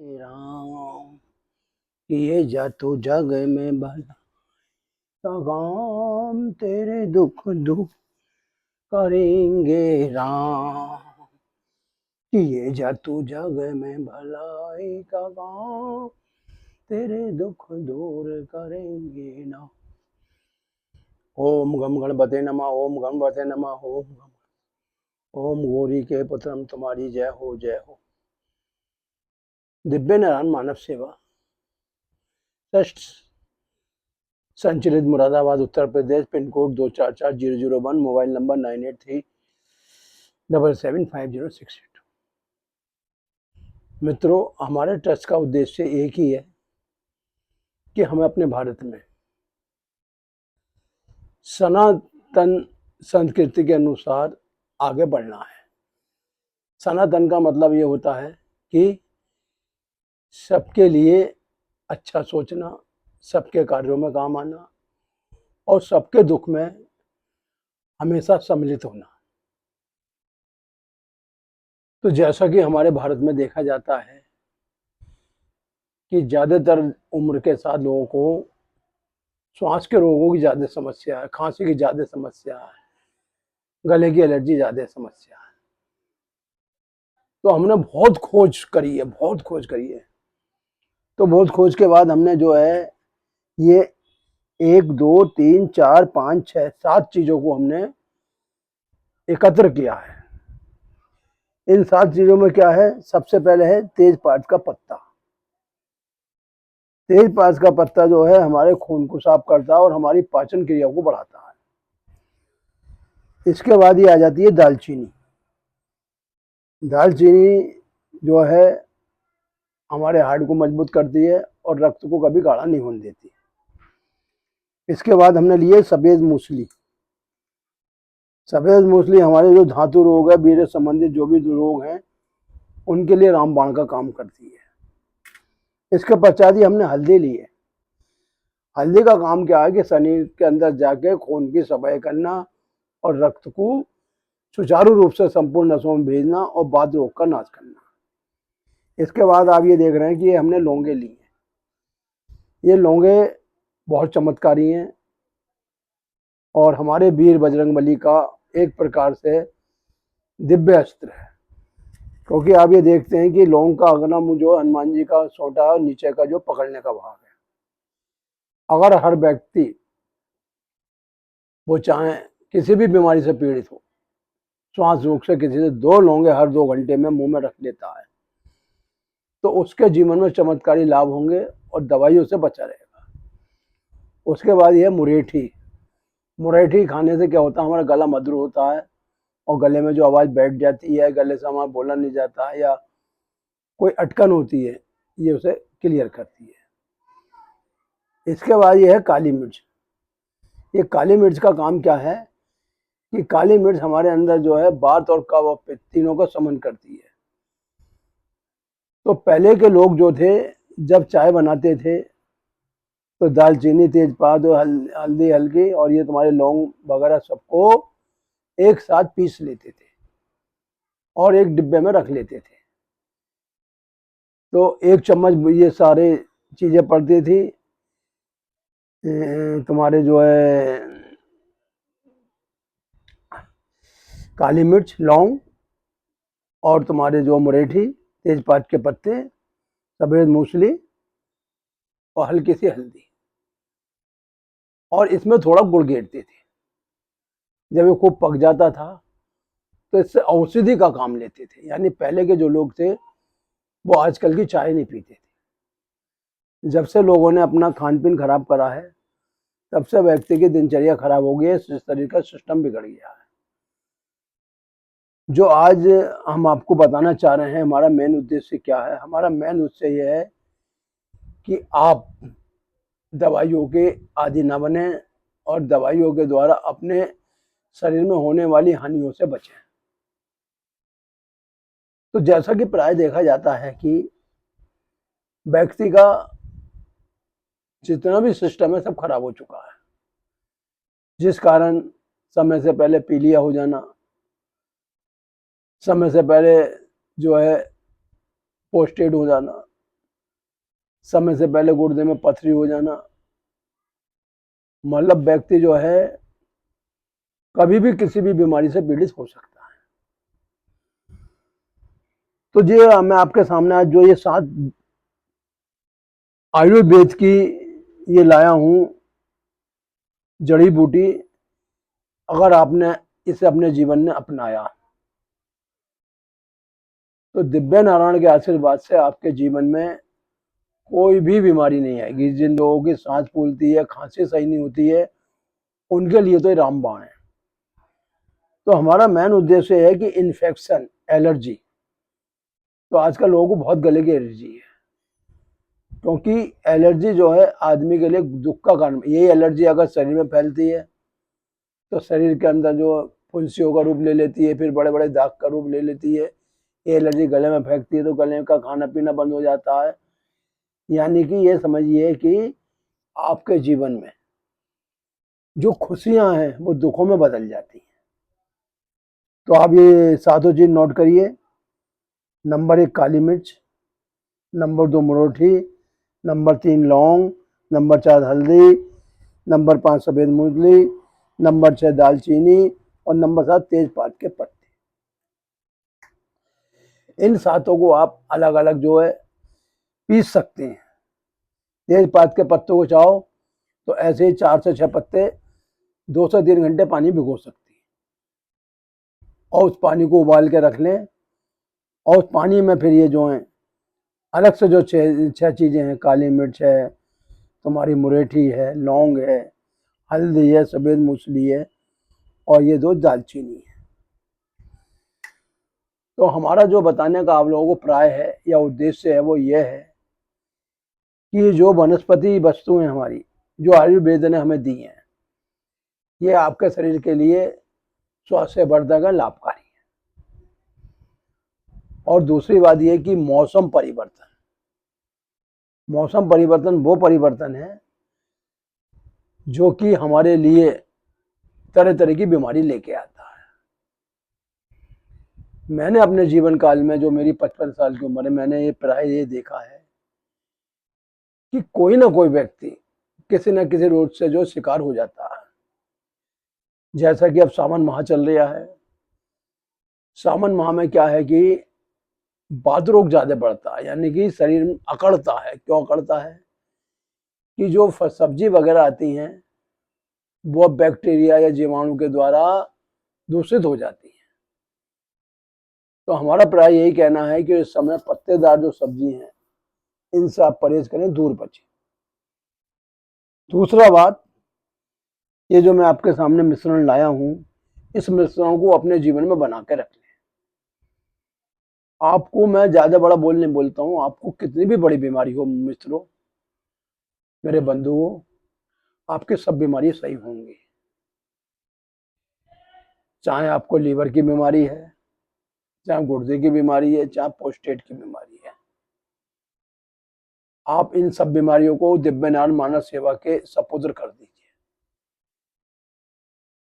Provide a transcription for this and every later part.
राम किए जा तू जग में भला काम तेरे दुख दूर करेंगे राम। किए जा तू जग में भलाई का काम तेरे दुख दूर करेंगे ना। ओम गम गणपते नमः, ओम गणपते नमः, ओम गौरी के पुत्रम तुम्हारी जय हो जय हो। दिव्य नारायण मानव सेवा ट्रस्ट संचलित Moradabad Uttar Pradesh, pin code 244001, mobile number 98377506। मित्रों, हमारे ट्रस्ट का उद्देश्य एक ही है कि हमें अपने भारत में सनातन संस्कृति के अनुसार आगे बढ़ना है। सनातन का मतलब ये होता है कि सबके लिए अच्छा सोचना, सबके कार्यों में काम आना और सबके दुख में हमेशा सम्मिलित होना। तो जैसा कि हमारे भारत में देखा जाता है कि ज़्यादातर उम्र के साथ लोगों को श्वास के रोगों की ज़्यादा समस्या है, खांसी की ज़्यादा समस्या है, गले की एलर्जी ज़्यादा समस्या है। तो हमने बहुत खोज करी है। तो बहुत खोज के बाद हमने जो है ये 1 2 3 4 5 6 7 चीज़ों को हमने एकत्र किया है। इन 7 चीज़ों में क्या है? सबसे पहले है तेजपात का पत्ता। तेजपात का पत्ता जो है हमारे खून को साफ करता है और हमारी पाचन क्रिया को बढ़ाता है। इसके बाद ये आ जाती है दालचीनी। दालचीनी जो है हमारे हार्ट को मजबूत करती है और रक्त को कभी गाढ़ा नहीं होने देती। इसके बाद हमने लिए सफेद मूसली। सफेद मूसली हमारे जो धातु रोग है, वीर्य संबंधित जो भी रोग हैं, उनके लिए रामबाण का काम करती है। इसके पश्चात ही हमने हल्दी ली है। हल्दी का काम क्या है कि शरीर के अंदर जाके खून की सफाई करना और रक्त को सुचारू रूप से संपूर्ण नसों में भेजना और वात रोग का नाश करना। इसके बाद आप ये देख रहे हैं कि ये हमने लौंगे ली हैं। ये लौंगे बहुत चमत्कारी हैं और हमारे वीर बजरंगबली का एक प्रकार से दिव्य अस्त्र है। क्योंकि आप ये देखते हैं कि लौंग का अगना जो हनुमान जी का सोटा है और नीचे का जो पकड़ने का भाग है। अगर हर व्यक्ति वो चाहे किसी भी बीमारी से पीड़ित हो, श्वास रोग से किसी से 2 लौंगे हर 2 घंटे में मुंह में रख लेता है तो उसके जीवन में चमत्कारी लाभ होंगे और दवाइयों से बचा रहेगा। उसके बाद यह मुरेठी। मुरेठी खाने से क्या होता है? हमारा गला मधुर होता है और गले में जो आवाज़ बैठ जाती है, गले से हमारा बोला नहीं जाता है या कोई अटकन होती है, ये उसे क्लियर करती है। इसके बाद ये है काली मिर्च। ये काली मिर्च का काम क्या है कि काली मिर्च हमारे अंदर जो है वात और कफ और पित्त तीनों का शमन करती है। तो पहले के लोग जो थे जब चाय बनाते थे तो दालचीनी, तेजपात और हल्दी हल्की और ये तुम्हारे लौंग वगैरह सबको एक साथ पीस लेते थे और एक डिब्बे में रख लेते थे। तो 1 चम्मच ये सारे चीज़ें पड़ती थी। तुम्हारे जो है काली मिर्च, लौंग और तुम्हारे जो मुरेठी, तेजपात के पत्ते, सफेद मूसली और हल्की सी हल्दी और इसमें थोड़ा गुड़ गेरते थे। जब ये खूब पक जाता था तो इससे औषधि का काम लेते थे। यानी पहले के जो लोग थे वो आजकल की चाय नहीं पीते थे। जब से लोगों ने अपना खान पीन खराब करा है तब से व्यक्ति की दिनचर्या खराब हो गई है, शरीर का सिस्टम बिगड़ गया है। जो आज हम आपको बताना चाह रहे हैं, हमारा मेन उद्देश्य क्या है? हमारा मेन उद्देश्य यह है कि आप दवाइयों के आदी न बने और दवाइयों के द्वारा अपने शरीर में होने वाली हानियों से बचें। तो जैसा कि प्राय देखा जाता है कि व्यक्ति का जितना भी सिस्टम है सब खराब हो चुका है, जिस कारण समय से पहले पीलिया हो जाना, समय से पहले जो है पोस्टेड हो जाना, समय से पहले गुर्दे में पथरी हो जाना, मतलब व्यक्ति जो है कभी भी किसी भी बीमारी से पीड़ित हो सकता है। तो ये मैं आपके सामने आज जो ये 7 आयुर्वेद की ये लाया हूं जड़ी बूटी, अगर आपने इसे अपने जीवन में अपनाया तो दिव्य नारायण के आशीर्वाद से आपके जीवन में कोई भी बीमारी नहीं आएगी। जिन लोगों की सांस फूलती है, खांसी सही नहीं होती है, उनके लिए तो ये रामबाण है। तो हमारा मेन उद्देश्य है कि इन्फेक्शन, एलर्जी, तो आजकल लोगों को बहुत गले की एलर्जी है, क्योंकि एलर्जी जो है आदमी के लिए दुख का कारण। यही एलर्जी अगर शरीर में फैलती है तो शरीर के अंदर जो फुंसियों का रूप ले लेती है, फिर बड़े बड़े दाग का रूप ले लेती है। ये एलर्जी गले में फेंकती है तो गले का खाना पीना बंद हो जाता है। यानी कि ये समझिए कि आपके जीवन में जो खुशियां हैं वो दुखों में बदल जाती हैं। तो आप ये 7 चीज नोट करिए। नंबर 1 काली मिर्च, नंबर 2 मुरोठी, नंबर 3 लौंग, नंबर 4 हल्दी, नंबर 5 सफेद मूंगफली, नंबर 6 दालचीनी और नंबर 7 तेजपात के पत्ते। इन 7 को आप अलग अलग जो है पीस सकते हैं। तेजपात के पत्तों को चाहो तो ऐसे ही 4 से 6 पत्ते 2 से 3 घंटे पानी भिगो सकती हैं और उस पानी को उबाल के रख लें। और उस पानी में फिर ये जो है अलग से जो 6 चीजें हैं, काली मिर्च है, तुम्हारी मुरेठी है, लौंग है, हल्दी है, सफेद मूंगफली है और ये 2 दालचीनी है। तो हमारा जो बताने का आप लोगों को प्राय है या उद्देश्य है वो ये है कि जो वनस्पति वस्तुएं हमारी जो आयुर्वेद ने हमें दी हैं, ये आपके शरीर के लिए स्वास्थ्य वर्धक है, लाभकारी है। और दूसरी बात यह कि मौसम परिवर्तन वो परिवर्तन है जो कि हमारे लिए तरह तरह की बीमारी लेके आता है। मैंने अपने जीवन काल में, जो मेरी 55 साल की उम्र है, मैंने ये प्राय ये देखा है कि कोई ना कोई व्यक्ति किसी न किसी रोग से जो शिकार हो जाता है। जैसा कि अब सावन माह चल रहा है, सावन माह में क्या है कि वात रोग ज्यादा बढ़ता है, यानी कि शरीर में अकड़ता है। क्यों अकड़ता है? कि जो सब्जी वगैरह आती हैं वो बैक्टीरिया या जीवाणु के द्वारा दूषित हो जाती है। तो हमारा प्राय यही कहना है कि इस समय पत्तेदार जो सब्जी हैं इनसे आप परहेज करें, दूर बचें। दूसरा बात, ये जो मैं आपके सामने मिश्रण लाया हूं, इस मिश्रण को अपने जीवन में बना के रख लें। आपको मैं ज्यादा बड़ा बोल नहीं बोलता हूं, आपको कितनी भी बड़ी बीमारी हो मित्रों, मेरे बंधुओं, आपके सब बीमारी सही होंगी। चाहे आपको लीवर की बीमारी है, चाहे गुर्दे की बीमारी है, चाहे प्रोस्टेट की बीमारी है, आप इन सब बीमारियों को दिव्य नारायण मानव सेवा के सपुत्र कर दीजिए।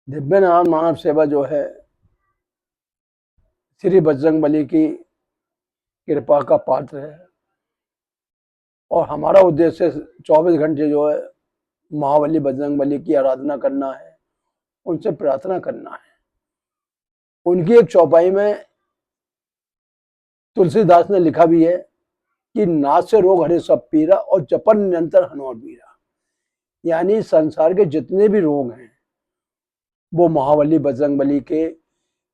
दिव्य नारायण मानव सेवा जो है श्री बजरंगबली की कृपा का पात्र है और हमारा उद्देश्य 24 घंटे जो है महाबली बजरंगबली की आराधना करना है, उनसे प्रार्थना करना है। उनकी एक चौपाई में तुलसीदास ने लिखा भी है कि नाथ से रोग हरे सब पीरा और जपन निरंतर हनुमान बीरा। यानी संसार के जितने भी रोग हैं वो महाबली बजरंगबली के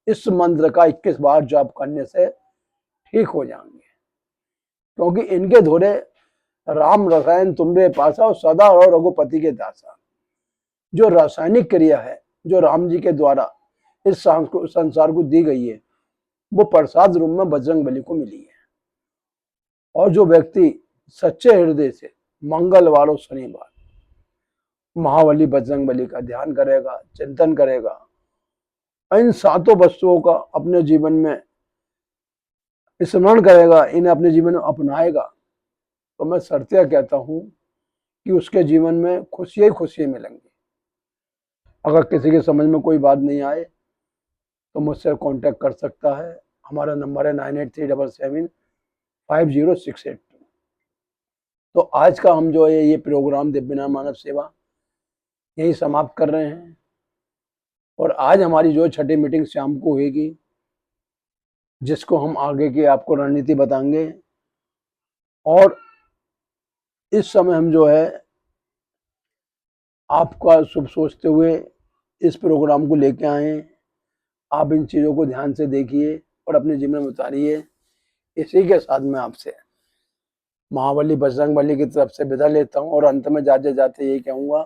इस मंत्र का 21 बार जाप करने से ठीक हो जाएंगे, क्योंकि इनके धोरे राम रसायन तुमरे पासा और सदा और रघुपति के दासा। जो रासायनिक क्रिया है जो राम जी के द्वारा इस संसार को दी गई है वो प्रसाद रूप में बजरंगबली को मिली है। और जो व्यक्ति सच्चे हृदय से मंगलवार और शनिवार महाबली बजरंगबली का ध्यान करेगा, चिंतन करेगा, इन 7 वस्तुओं का अपने जीवन में स्मरण करेगा, इन्हें अपने जीवन में अपनाएगा, तो मैं सत्य कहता हूं कि उसके जीवन में खुशियां ही खुशियां मिलेंगी। अगर किसी के समझ में कोई बात नहीं आए तो मुझसे कांटेक्ट कर सकता है। हमारा नंबर है 9837750682। तो आज का हम जो है ये प्रोग्राम दिव्य मानव सेवा यही समाप्त कर रहे हैं। और आज हमारी जो छठी मीटिंग शाम को होगी, जिसको हम आगे की आपको रणनीति बताएंगे। और इस समय हम जो है आपका शुभ सोचते हुए इस प्रोग्राम को लेके आए। आप इन चीज़ों को ध्यान से देखिए और अपने जीवन में उतारिए। इसी के साथ में आपसे महाबली बजरंगबली की तरफ से विदा लेता हूँ और अंत में जाते जाते यही कहूँगा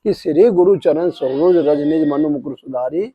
कि श्री गुरु चरण सरोज रज निज मनु मुकुर सुधारी,